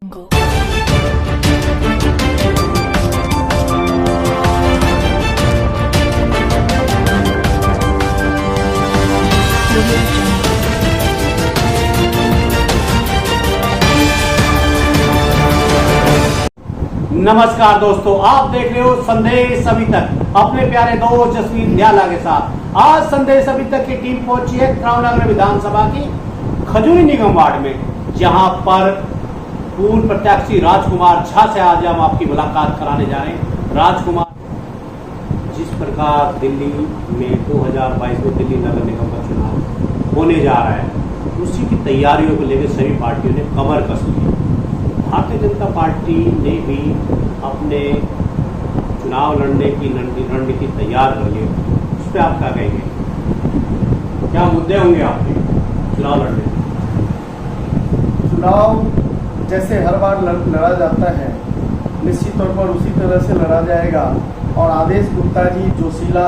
Go. नमस्कार दोस्तों, आप देख रहे हो संदेश अभी तक अपने प्यारे दोस्त जसवीर न्याला के साथ। आज संदेश अभी तक की टीम पहुंची है क्राउनगर विधानसभा की खजूरी निगम वार्ड में, जहां पर पूर्व प्रत्याशी राजकुमार झा से आज हम आपकी मुलाकात कराने जा रहे हैं। राजकुमार, जिस प्रकार दिल्ली में 2022 में दिल्ली नगर निगम का चुनाव होने जा रहा है, उसी की तैयारियों को लेकर सभी पार्टियों ने कमर कस ली है। भारतीय जनता पार्टी ने भी अपने चुनाव लड़ने की रणनीति तैयार कर ली। उस पर आप क्या कहेंगे? क्या मुद्दे होंगे आपके चुनाव लड़ने? चुनाव जैसे हर बार लड़ा जाता है, निश्चित तौर पर उसी तरह से लड़ा जाएगा। और आदेश गुप्ता जी जोशीला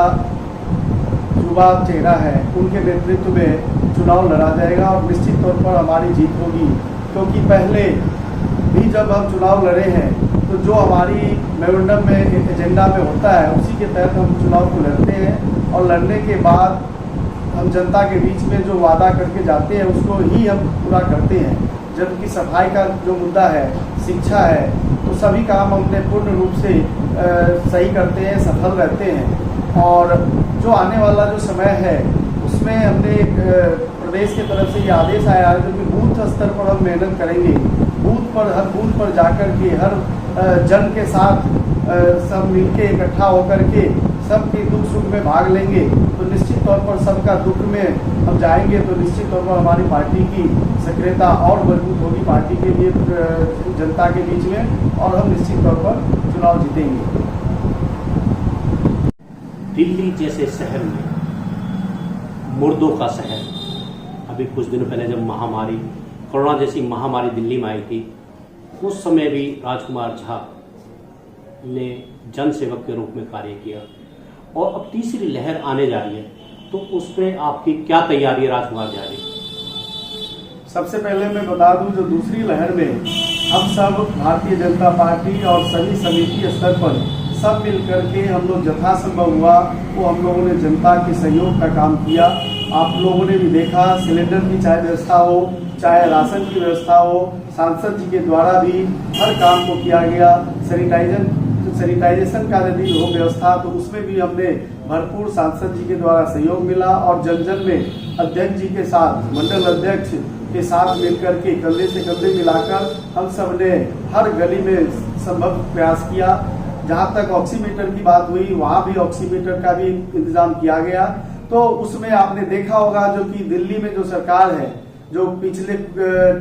युवा चेहरा है, उनके नेतृत्व में चुनाव लड़ा जाएगा और निश्चित तौर पर हमारी जीत होगी। क्योंकि पहले भी जब हम चुनाव लड़े हैं तो जो हमारी मेमोरेंडम में एजेंडा में होता है, उसी के तहत हम चुनाव को लड़ते हैं। और लड़ने के बाद हम जनता के बीच में जो वादा करके जाते हैं उसको ही हम पूरा करते हैं। जबकि सफाई का जो मुद्दा है, शिक्षा है, तो सभी काम हमने पूर्ण रूप से सही करते हैं, सफल रहते हैं। और जो आने वाला जो समय है उसमें हमने प्रदेश की तरफ से ये आदेश आया है कि बूथ स्तर पर हम मेहनत करेंगे। बूथ पर, हर बूथ पर जाकर के हर जन के साथ सब मिलके इकट्ठा होकर के सबके दुख सुख में भाग लेंगे। तो निश्चित तौर पर सबका दुख में हम जाएंगे तो निश्चित तौर पर हमारी पार्टी की सक्रियता और मजबूत होगी पार्टी के लिए, जनता के बीच में, और हम निश्चित तौर पर चुनाव जीतेंगे। दिल्ली जैसे शहर में, मुर्दों का शहर, अभी कुछ दिनों पहले जब महामारी कोरोना जैसी महामारी दिल्ली में आई थी, उस समय भी राजकुमार झा ने जन सेवक के रूप में कार्य किया। और अब तीसरी लहर आने जा रही है, तो उस पर आपकी क्या तैयारी है राजकुमार झा जी? सबसे पहले मैं बता दूं, जो दूसरी लहर में हम सब भारतीय जनता पार्टी और सभी समिति स्तर पर सब मिलकर के हम लोग यथासंभव हुआ वो हम लोगों ने जनता के सहयोग का काम किया। आप लोगों ने भी देखा, सिलेंडर की चाहे व्यवस्था हो, चाहे राशन की व्यवस्था हो, सांसद जी के द्वारा भी हर काम को किया गया। सैनिटाइजेशन का यदि हो व्यवस्था तो उसमें भी हमने भरपूर सांसद जी के द्वारा सहयोग मिला। और जन जन में अध्यक्ष जी के साथ, मंडल अध्यक्ष के साथ मिलकर के कंधे से कंधे मिलाकर हम सब ने हर गली में संभव प्रयास किया। जहाँ तक ऑक्सीमीटर की बात हुई, वहाँ भी ऑक्सीमीटर का भी इंतजाम किया गया। तो उसमें आपने देखा होगा जो कि दिल्ली में जो सरकार है, जो पिछले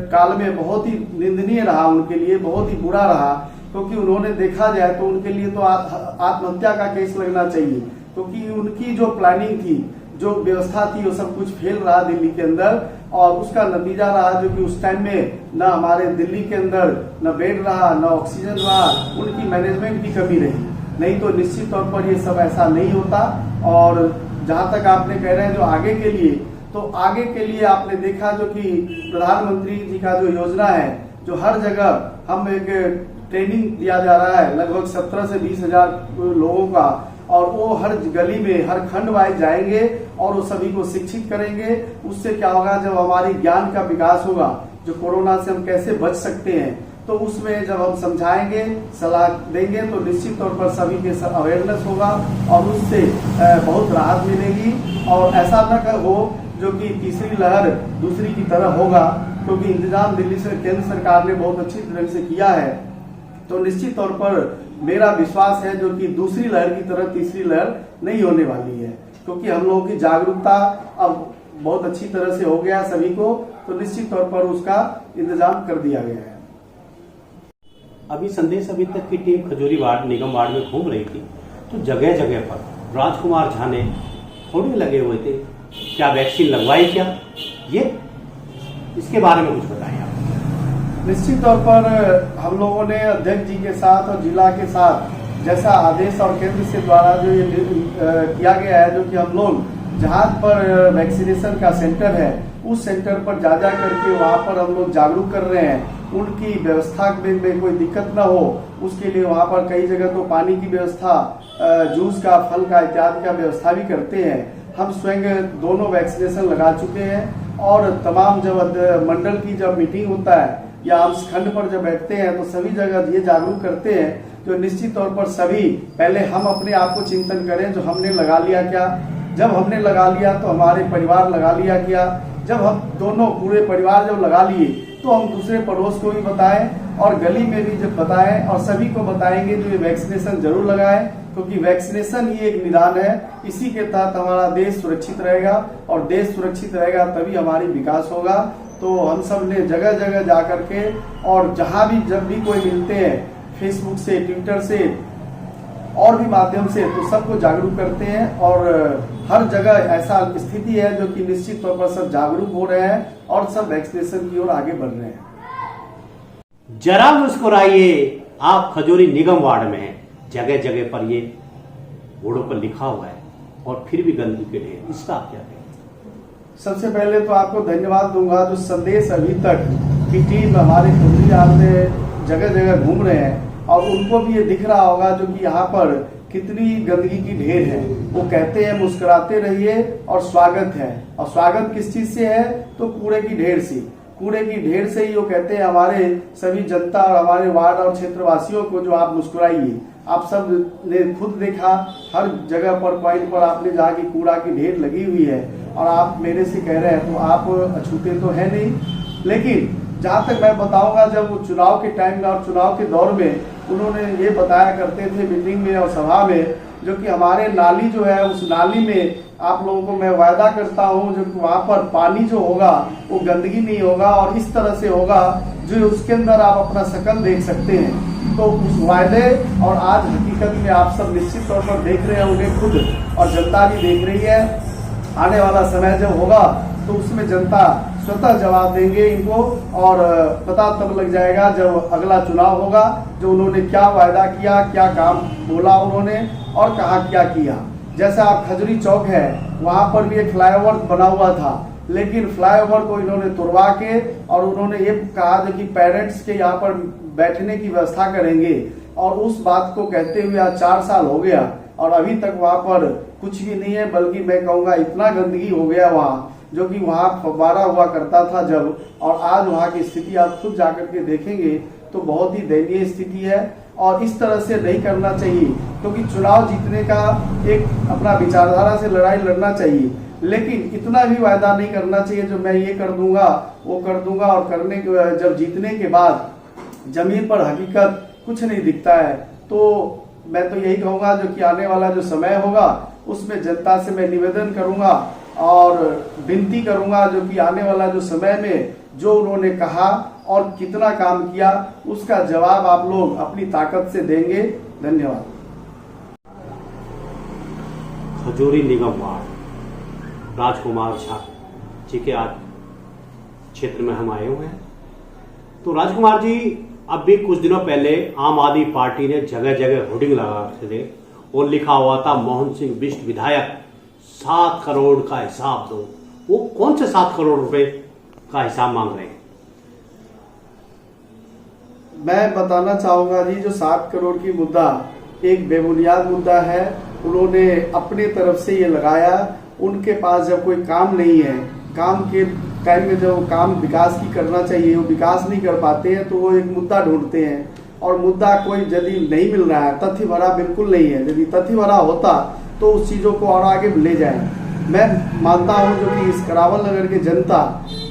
काल में बहुत ही निंदनीय रहा, उनके लिए बहुत ही बुरा रहा। क्योंकि उन्होंने देखा जाए तो उनके लिए तो आत्महत्या का केस लगना चाहिए। क्योंकि उनकी जो प्लानिंग थी, जो व्यवस्था थी, वो सब कुछ फेल रहा दिल्ली के अंदर। और उसका नतीजा रहा जो कि उस टाइम में न हमारे दिल्ली के अंदर न बेड रहा, न ऑक्सीजन रहा, उनकी मैनेजमेंट की कमी रही। नहीं तो निश्चित तौर पर ये सब ऐसा नहीं होता। और जहाँ तक आपने कह रहे हैं जो आगे के लिए, तो आगे के लिए आपने देखा जो कि प्रधानमंत्री जी का जो योजना है, जो हर जगह हम एक ट्रेनिंग दिया जा रहा है, लगभग 17 से 20 हजार लोगों का। और वो हर गली में, हर खंड वाइज जाएंगे और वो सभी को शिक्षित करेंगे। उससे क्या होगा, जब हमारी ज्ञान का विकास होगा, जो कोरोना से हम कैसे बच सकते हैं, तो उसमें जब हम समझाएंगे, सलाह देंगे, तो निश्चित तौर पर सभी के अवेयरनेस होगा और उससे बहुत राहत मिलेगी। और ऐसा न हो जो कि तीसरी लहर दूसरी की तरह होगा, क्योंकि इंतजाम दिल्ली से केंद्र सरकार ने बहुत अच्छी तरह से किया है। तो निश्चित तौर पर मेरा विश्वास है जो कि दूसरी लहर की तरह तीसरी लहर नहीं होने वाली है। क्योंकि हम लोगों की जागरूकता अब बहुत अच्छी तरह से हो गया सभी को, तो निश्चित तौर पर उसका इंतजाम कर दिया गया है। अभी संदेश अभी तक की टीम खजूरी वार्ड, निगम वार्ड में घूम रही थी, तो जगह जगह पर राजकुमार झा ने थोड़े लगे हुए थे। क्या वैक्सीन लगवाई क्या? ये इसके बारे में कुछ बताएं आप। निश्चित तौर पर हम लोगों ने अध्यक्ष जी के साथ और जिला के साथ जैसा आदेश और केंद्र से द्वारा जो ये किया गया है, जो कि हम लोग जहाँ पर वैक्सीनेशन का सेंटर है उस सेंटर पर जा करके वहाँ पर हम लोग जागरूक कर रहे हैं उनकी व्यवस्था में कोई दिक्कत ना हो, उसके लिए वहाँ पर कई जगह तो पानी की व्यवस्था, जूस का, फल का इत्यादि का व्यवस्था भी करते हैं। हम स्वयं दोनों वैक्सीनेशन लगा चुके हैं और तमाम जब मंडल की जब मीटिंग होता है या हम खंड पर जब बैठते हैं तो सभी जगह ये जागरूक करते हैं तो निश्चित तौर पर सभी पहले हम अपने आप को चिंतन करें, जो हमने लगा लिया क्या, जब हमने लगा लिया तो हमारे परिवार लगा लिया क्या, जब हम दोनों पूरे परिवार जब लगा लिए तो हम दूसरे पड़ोस को भी बताएं और गली में भी जब बताएं और सभी को बताएंगे जो ये वैक्सीनेशन जरूर लगाएं, क्योंकि वैक्सीनेशन ही एक निदान है। इसी के तहत हमारा देश सुरक्षित रहेगा और देश सुरक्षित रहेगा तभी हमारी विकास होगा। तो हम सब ने जगह जगह जा करके और जहां भी जब भी कोई मिलते हैं, फेसबुक से, ट्विटर से और भी माध्यम से, तो सबको जागरूक करते हैं और हर जगह ऐसा स्थिति है जो कि निश्चित तौर पर सब जागरूक हो रहे हैं और सब वैक्सीनेशन की ओर आगे बढ़ रहे हैं। जरा मुस्कुराइए, आप खजूरी निगम वार्ड में हैं। जगह जगह पर ये बोर्डों पर लिखा हुआ है और फिर भी गंदगी के ढेर, इसका आप क्या कहें? सबसे पहले तो आपको धन्यवाद दूंगा, जो संदेश अभी तक की टीम हमारे खजूरी में जगह जगह घूम रहे हैं और उनको भी ये दिख रहा होगा जो कि यहाँ पर कितनी गंदगी की ढेर है। वो कहते हैं मुस्कुराते रहिए और स्वागत है, और स्वागत किस चीज से है तो कूड़े की ढेर से, कूड़े की ढेर से ही वो कहते हैं हमारे सभी जनता और हमारे वार्ड और क्षेत्रवासियों को जो आप मुस्कुराइए। आप सब ने खुद देखा हर जगह पर पॉइंट पर आपने जहाँ की कूड़ा की ढेर लगी हुई है और आप मेरे से कह रहे हैं तो आप अछूते तो है नहीं। लेकिन जहाँ तक मैं बताऊंगा, जब वो चुनाव के टाइम में और चुनाव के दौर में उन्होंने ये बताया करते थे मीटिंग में और सभा में, जो कि हमारे नाली जो है उस नाली में आप लोगों को मैं वायदा करता हूँ जो कि वहाँ पर पानी जो होगा वो गंदगी नहीं होगा और इस तरह से होगा जो उसके अंदर आप अपना शकल देख सकते हैं। तो उस वायदे और आज हकीकत में आप सब निश्चित तौर पर देख रहे होंगे खुद, और जनता भी देख रही है। आने वाला समय जब होगा तो उसमें जनता स्वतः जवाब देंगे इनको और पता तब लग जाएगा जब अगला चुनाव होगा जो उन्होंने क्या वायदा किया, क्या काम बोला उन्होंने और कहाँ क्या किया। जैसे आप खजूरी चौक है, वहाँ पर भी एक फ्लाईओवर बना हुआ था, लेकिन फ्लाईओवर को इन्होंने तोड़वा के और उन्होंने ये कहा कि पेरेंट्स के यहाँ पर बैठने की व्यवस्था करेंगे, और उस बात को कहते हुए आज 4 साल हो गया और अभी तक वहाँ पर कुछ भी नहीं है, बल्कि मैं कहूँगा इतना गंदगी हो गया वहाँ, जो कि वहाँ फव्वारा हुआ करता था जब, और आज वहाँ की स्थिति आप खुद जाकर के देखेंगे तो बहुत ही दयनीय स्थिति है। और इस तरह से नहीं करना चाहिए, क्योंकि चुनाव जीतने का एक अपना विचारधारा से लड़ाई लड़ना चाहिए, लेकिन इतना भी वायदा नहीं करना चाहिए जो मैं ये कर दूंगा वो कर दूंगा, और करने के जब जीतने के बाद जमीन पर हकीकत कुछ नहीं दिखता है। तो मैं तो यही कहूँगा जो कि आने वाला जो समय होगा उसमें जनता से मैं निवेदन करूँगा और विनती करूँगा जो कि आने वाला जो समय में जो उन्होंने कहा और कितना काम किया उसका जवाब आप लोग अपनी ताकत से देंगे। धन्यवाद। खजूरी निगम वार्ड राजकुमार झा जी के आज क्षेत्र में हम आए हुए हैं। तो राजकुमार जी, अब भी कुछ दिनों पहले आम आदमी पार्टी ने जगह जगह होर्डिंग लगा थे और लिखा हुआ था मोहन सिंह बिष्ट विधायक 7 करोड़ का हिसाब दो। वो कौन से 7 करोड़ रुपए का हिसाब मांग रहे हैं? मैं बताना चाहूंगा जी, जो 7 करोड़ की मुद्दा एक बेबुनियाद मुद्दा है। उन्होंने अपने तरफ से ये लगाया, उनके पास जब कोई काम नहीं है, काम के टाइम में जब काम विकास की करना चाहिए वो विकास नहीं कर पाते हैं, तो वो एक मुद्दा ढूंढते हैं, और मुद्दा कोई यदि नहीं मिल रहा है, तथ्य भरा बिल्कुल नहीं है, यदि तथ्य भरा होता तो उस चीजों को और आगे ले जाए। मैं मानता हूं जो कि इस करावल नगर की जनता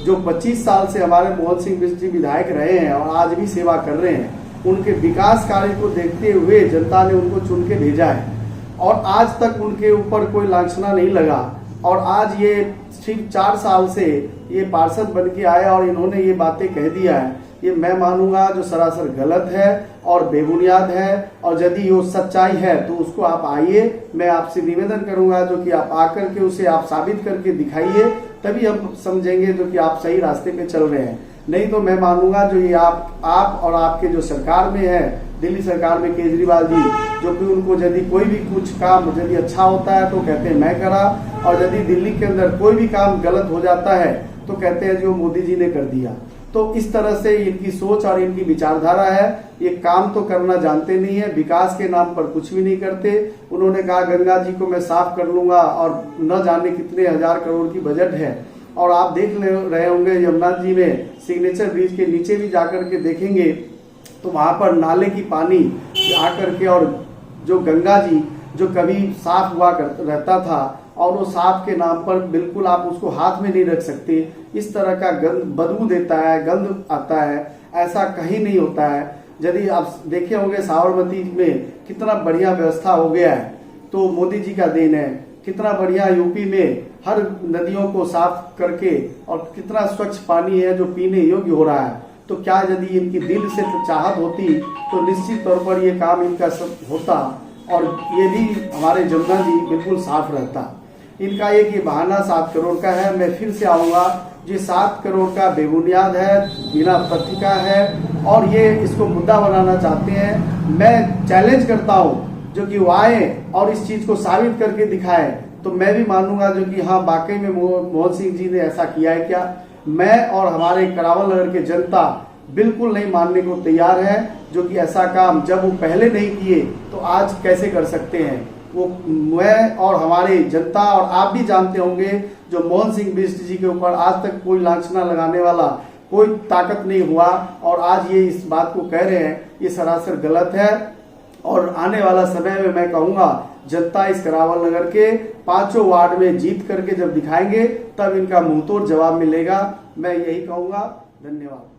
जो 25 साल से हमारे मोहन सिंह बिष्ट जी विधायक रहे हैं और आज भी सेवा कर रहे हैं, उनके विकास कार्य को देखते हुए जनता ने उनको चुन के भेजा है और आज तक उनके ऊपर कोई लांछना नहीं लगा। और आज ये सिर्फ 4 साल से ये पार्षद बन के आए और इन्होंने ये बातें कह दिया है, ये मैं मानूंगा जो सरासर गलत है और बेबुनियाद है। और यदि वो सच्चाई है तो उसको आप आइए, मैं आपसे निवेदन करूंगा जो कि आप आकर के उसे आप साबित करके दिखाइए, तभी हम समझेंगे जो कि आप सही रास्ते पे चल रहे हैं। नहीं तो मैं मानूंगा जो ये आप और आपके जो सरकार में है, दिल्ली सरकार में केजरीवाल जी, जो कि उनको यदि कोई भी कुछ काम यदि अच्छा होता है तो कहते हैं मैं करा, और यदि दिल्ली के अंदर कोई भी काम गलत हो जाता है तो कहते हैं जो मोदी जी ने कर दिया। तो इस तरह से इनकी सोच और इनकी विचारधारा है। ये काम तो करना जानते नहीं है, विकास के नाम पर कुछ भी नहीं करते। उन्होंने कहा गंगा जी को मैं साफ कर लूंगा और न जाने कितने हजार करोड़ की बजट है। और आप देख रहे होंगे यमुना जी में सिग्नेचर ब्रिज के नीचे भी जाकर के देखेंगे तो वहां पर नाले की पानी आकर के, और जो गंगा जी जो कभी साफ हुआ रहता था और वो साफ के नाम पर बिल्कुल आप उसको हाथ में नहीं रख सकते, इस तरह का गंद बदबू देता है, गंद आता है, ऐसा कहीं नहीं होता है। यदि आप देखे होंगे साबरमती में कितना बढ़िया व्यवस्था हो गया है तो मोदी जी का देन है। कितना बढ़िया यूपी में हर नदियों को साफ करके और कितना स्वच्छ पानी है जो पीने योग्य हो रहा है। तो क्या यदि इनकी दिल से चाहत होती तो निश्चित तौर पर ये काम इनका सब होता और ये भी हमारे जमुना जी बिल्कुल साफ रहता। इनका एक ये बहाना 7 करोड़ का है। मैं फिर से आऊंगा, ये 7 करोड़ का बेबुनियाद है, बिना तथ्य का है और ये इसको मुद्दा बनाना चाहते हैं। मैं चैलेंज करता हूँ जो कि वो आए और इस चीज को साबित करके दिखाए तो मैं भी मानूंगा जो कि हाँ वाकई में मोहन सिंह जी ने ऐसा किया है क्या। मैं और हमारे करावल नगर के जनता बिल्कुल नहीं मानने को तैयार है जो कि ऐसा काम जब वो पहले नहीं किए तो आज कैसे कर सकते हैं। वो मैं और हमारे जनता और आप भी जानते होंगे जो मोहन सिंह बिष्ट जी के ऊपर आज तक कोई लांछना लगाने वाला कोई ताकत नहीं हुआ और आज ये इस बात को कह रहे हैं, ये सरासर गलत है। और आने वाला समय में मैं कहूंगा जनता इस करावल नगर के 5 वार्ड में जीत करके जब दिखाएंगे तब इनका मुंहतोड़ जवाब मिलेगा। मैं यही कहूंगा। धन्यवाद।